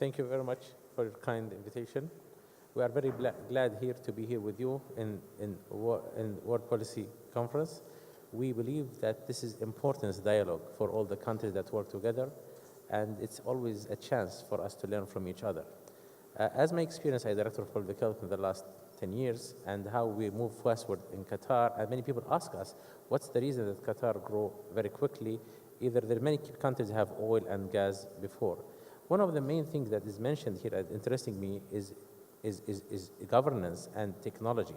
Thank you very much for your kind invitation. We are very glad here to be here with you in World Policy Conference. We believe that this is important dialogue for all the countries that work together, and it's always a chance for us to learn from each other. As my experience as Director of Public Health in the last 10 years and how we move westward in Qatar, and many people ask us, what's the reason that Qatar grow very quickly? Either there are many countries have oil and gas before. One of the main things that is mentioned here that interesting me is governance and technology.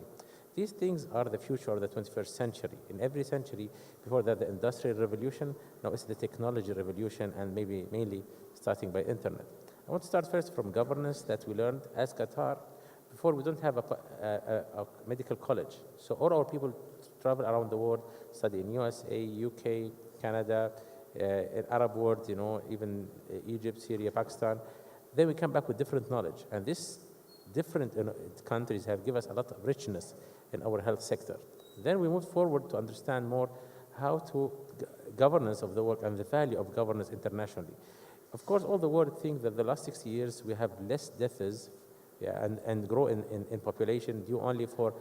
These things are the future of the 21st century. In every century, before that, the Industrial Revolution, now it's the technology revolution, and maybe mainly starting by internet. I want to start first from governance that we learned as Qatar. Before, we don't have a medical college. So all our people travel around the world, study in USA, UK, Canada, in Arab world, even Egypt, Syria, Pakistan. Then we come back with different knowledge. And this different countries have given us a lot of richness in our health sector. Then we move forward to understand more how to governance of the work and the value of governance internationally. Of course, all the world think that the last 60 years we have less deaths and grow in population due only for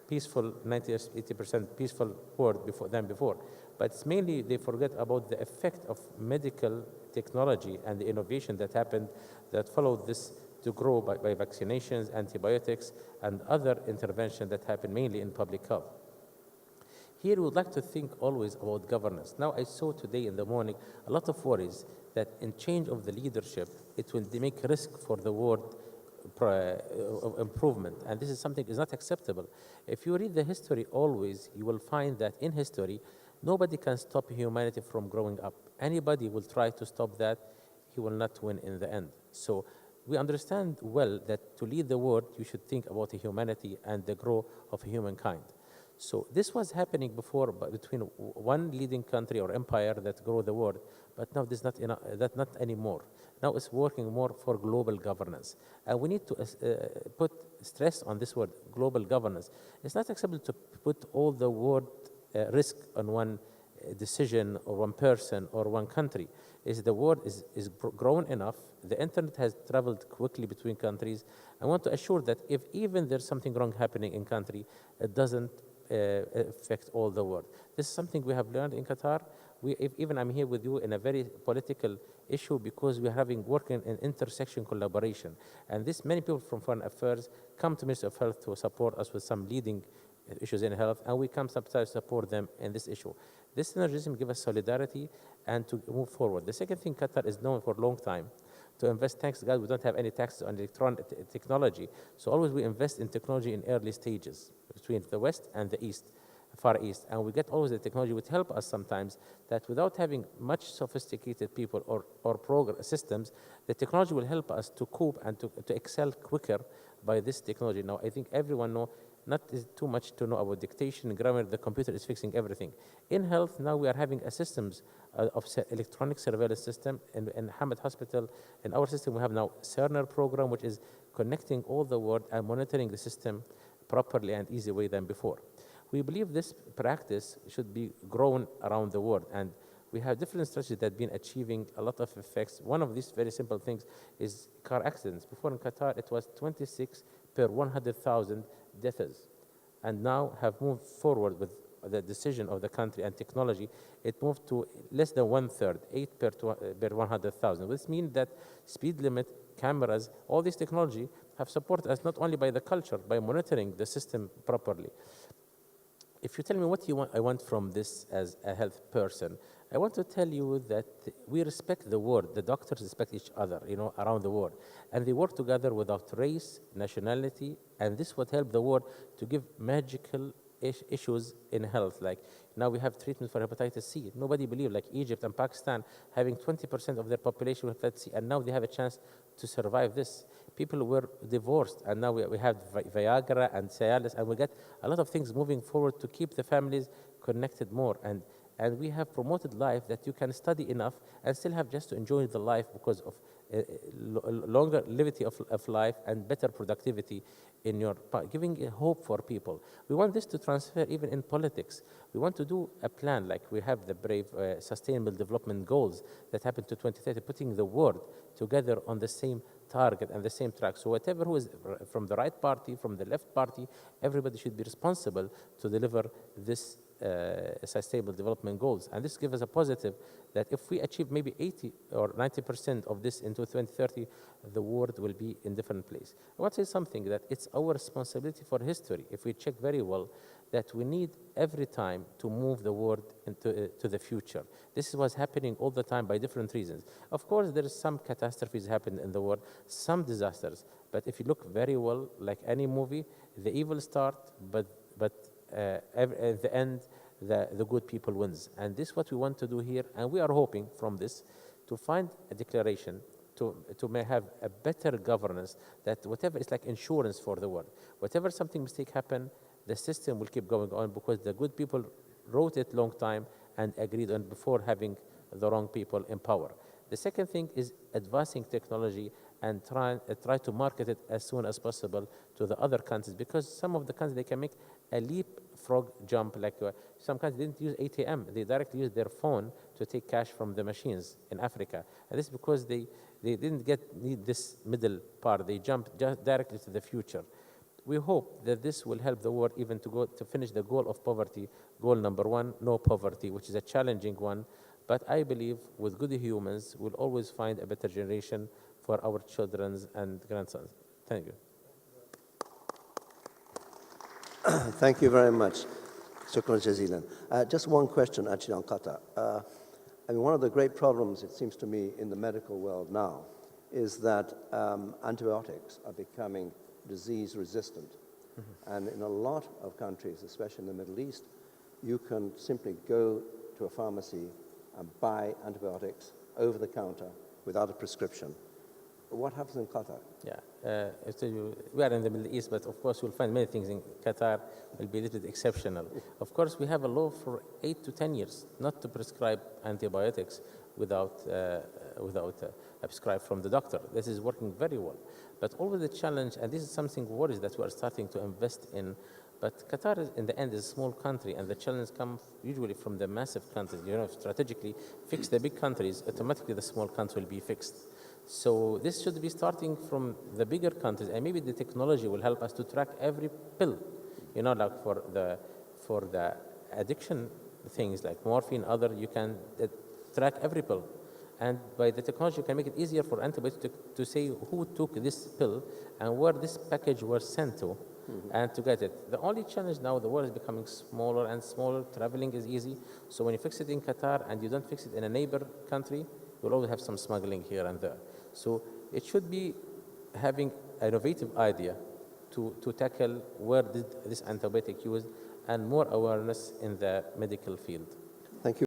peaceful, 90-80% peaceful world than before. But it's mainly they forget about the effect of medical technology and the innovation that happened that followed this to grow by vaccinations, antibiotics, and other interventions that happen mainly in public health. Here we would like to think always about governance. Now I saw today in the morning a lot of worries that in change of the leadership, it will make risk for the world of improvement, and this is something is not acceptable. If you read the history always, you will find that in history, nobody can stop humanity from growing up. Anybody will try to stop that, he will not win in the end. So we understand well that to lead the world, you should think about the humanity and the growth of humankind. So this was happening before between one leading country or empire that grow the world, but now this not anymore. Now it's working more for global governance. And we need to put stress on this word, global governance. It's not acceptable to put all the world risk on one decision or one person or one country. The world is grown enough. The internet has traveled quickly between countries. I want to assure that if even there's something wrong happening in country, it doesn't affect all the world. This is something we have learned in Qatar. Even I'm here with you in a very political issue because we're working in intersection collaboration. And many people from foreign affairs come to Ministry of Health to support us with some leading issues in health, and we come sometimes support them in this issue. This synergism gives us solidarity and to move forward. The second thing, Qatar is known for a long time to invest. Thanks God, we don't have any taxes on electronic technology. So always we invest in technology in early stages between the West and the East, Far East. And we get always the technology which help us sometimes that without having much sophisticated people or systems, the technology will help us to cope and to excel quicker by this technology. Now, I think everyone knows not too much to know about dictation, grammar, the computer is fixing everything. In health, now we are having a systems of electronic surveillance system in Hamad Hospital. In our system, we have now Cerner program, which is connecting all the world and monitoring the system properly and easy way than before. We believe this practice should be grown around the world, and we have different strategies that have been achieving a lot of effects. One of these very simple things is car accidents. Before in Qatar, it was 26 per 100,000 deaths, and now have moved forward with the decision of the country and technology. It moved to less than 1/3, 8 per 100,000. This means that speed limit, cameras, all this technology have supported us not only by the culture, by monitoring the system properly. If you tell me what I want from this as a health person, I want to tell you that we respect the world. The doctors respect each other, around the world. And they work together without race, nationality, and this would help the world to give magical issues in health. Like now we have treatment for hepatitis C. Nobody believed, like Egypt and Pakistan, having 20% of their population with hepatitis C, and now they have a chance to survive this. People were divorced, and now we have Viagra and Cialis, and we get a lot of things moving forward to keep the families connected more. And And we have promoted life that you can study enough and still have just to enjoy the life because of longer longevity of life and better productivity in your giving a hope for people. We want this to transfer even in politics. We want to do a plan like we have the brave sustainable development goals that happen to 2030, putting the world together on the same target and the same track. So whatever who is from the right party, from the left party, everybody should be responsible to deliver this sustainable development goals. And this gives us a positive that if we achieve maybe 80 or 90% of this into 2030, the world will be in different place. I want to say something that it's our responsibility for history, if we check very well, that we need every time to move the world into to the future. This is what's happening all the time by different reasons. Of course, there is some catastrophes happen in the world, some disasters. But if you look very well, like any movie, the evil start, but at the end, the good people wins. And this is what we want to do here. And we are hoping from this to find a declaration to may have a better governance, that whatever is like insurance for the world. Whatever something mistake happen, the system will keep going on because the good people wrote it long time and agreed on before having the wrong people in power. The second thing is advancing technology and try to market it as soon as possible to the other countries, because some of the countries, they can make a leapfrog jump. Like some countries didn't use ATM. They directly used their phone to take cash from the machines in Africa. And this is because they didn't need this middle part. They jumped just directly to the future. We hope that this will help the world even to finish the goal of poverty, goal number 1, no poverty, which is a challenging one. But I believe with good humans, we'll always find a better generation for our children and grandsons. Thank you. Thank you very much. Shukran jazilan. Just one question actually on Qatar. I mean, one of the great problems, it seems to me, in the medical world now is that antibiotics are becoming disease resistant. Mm-hmm. And in a lot of countries, especially in the Middle East, you can simply go to a pharmacy and buy antibiotics over the counter without a prescription. What happens in Qatar? Yeah, we are in the Middle East, but of course you'll find many things in Qatar will be a little bit exceptional. Of course, we have a law for 8 to 10 years not to prescribe antibiotics without a prescribe from the doctor. This is working very well. But always the challenge, and this is something worries that we are starting to invest in, but Qatar, in the end, is a small country, and the challenge comes usually from the massive countries. You know, strategically, fix the big countries, automatically the small country will be fixed. So this should be starting from the bigger countries, and maybe the technology will help us to track every pill. You know, like for the addiction things like morphine, other, you can track every pill. And by the technology, you can make it easier for antibiotics to say who took this pill and where this package was sent to. Mm-hmm. And to get it. The only challenge now, the world is becoming smaller and smaller. Traveling is easy. So when you fix it in Qatar and you don't fix it in a neighbor country, you'll always have some smuggling here and there. So it should be having an innovative idea to tackle where did this antibiotic used and more awareness in the medical field. Thank you.